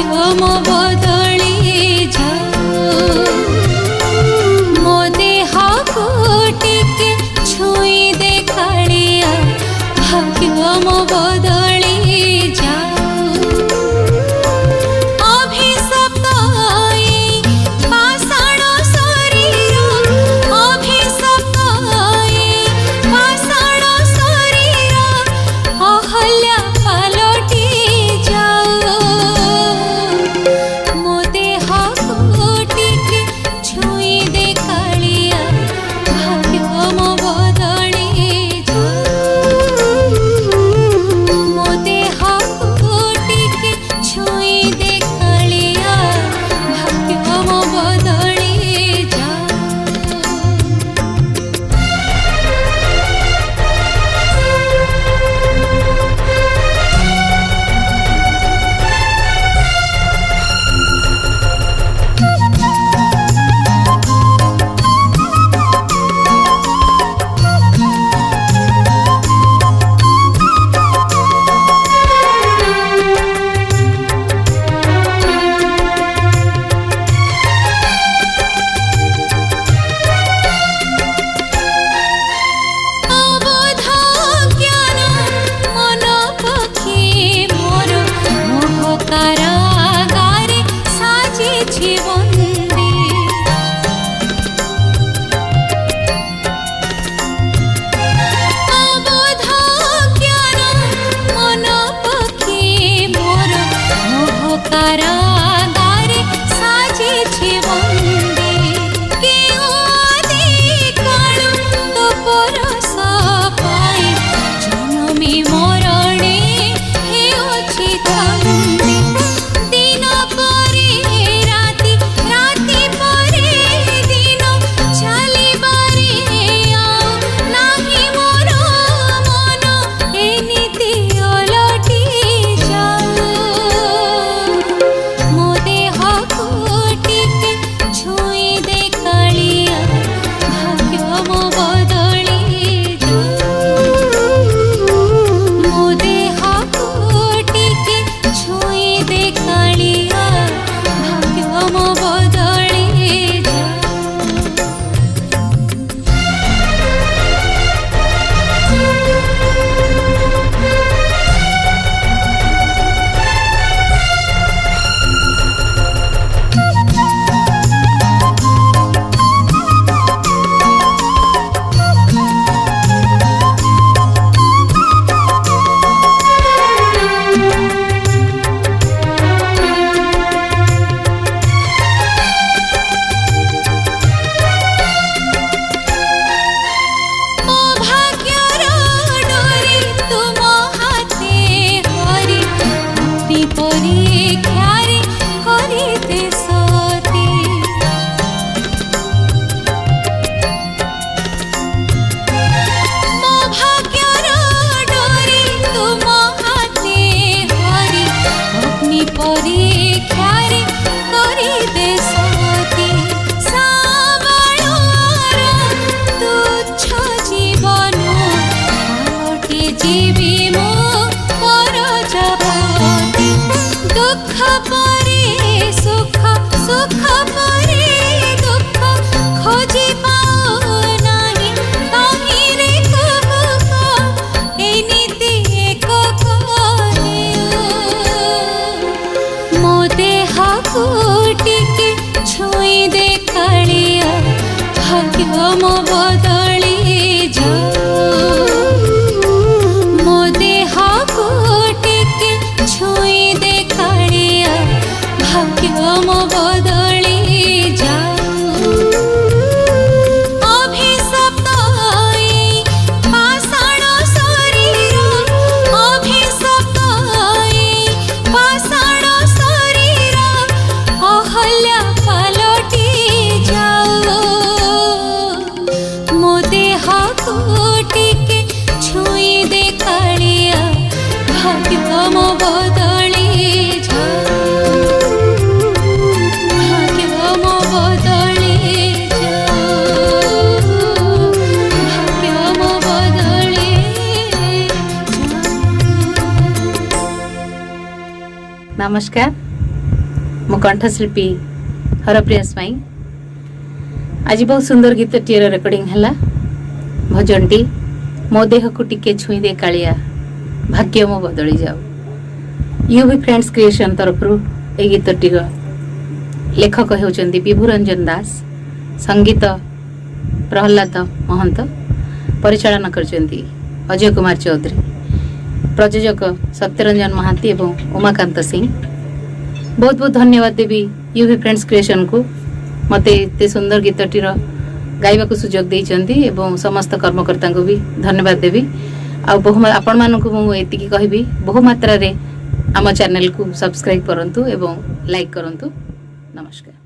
ମୋ ବଦଳି ଯାଉ। ମୋ ଦେହକୁ ଟିକେ ଛୁଇଁ ଦେ କାଳିଆ, ଭାଗ୍ୟ ମୋ ବଦଳି ଯାଉ। ମୋ ବଦଳି ଯାଉ। ମୋ ଦେହକୁ ଟିକେ ଛୁଇଁ ଦେ କାଳିଆ, ଭାଗ୍ୟ ମୋ ବଦଳି ଯାଉ। ଅଭିଶପ୍ତ ଏଇ ପାଷାଣ ଶରୀର, ଅଭିଶପ୍ତ ଏଇ ପାଷାଣ ଶରୀର, ଅହଲ୍ୟା ପାଲଟି ଯାଉ। ମୋ ଦେହକୁ ଟିକେ ଛୁଇଁ ଦେ କାଳିଆ, ଭାଗ୍ୟ ମୋ ବଦଳି ଯାଉ। ଭାଗ୍ୟ ମୋ ବଦଳି ଯାଉ। ଭାଗ୍ୟ ମୋ ବଦଳି ଯାଉ। नमस्कार, मो कंठशिल्पी हरप्रिया स्वाई आज बहुत सुंदर गीतटीर रेकर्डिंग है भजनटी मो देह को टिके छुई दे कालिया भाग्य मो बदली जाओ यूवी फ्रेंड्स क्रिएशन तरफ ए गीतटीर लेखक होउचंदी विभुरंजन दास संगीत प्रहलाद महंत परिचालन करचंदी अजय कुमार चौधरी प्रयोजक सत्यरंजन महांती एवं उमाकांत सिंह बहुत बहुत धन्यवाद देवी यूवी फ्रेंड्स क्रिएशन को मते एते सुंदर गीतटीर गाइबा को सुजोग देइचंदी एवं समस्त कर्मकर्ता को भी धन्यवाद देवी आपण मानक मु एतिकी कहबी बहु मात्रा रे आम चैनल को सब्सक्राइब करंतु एवं लाइक करंतु नमस्कार।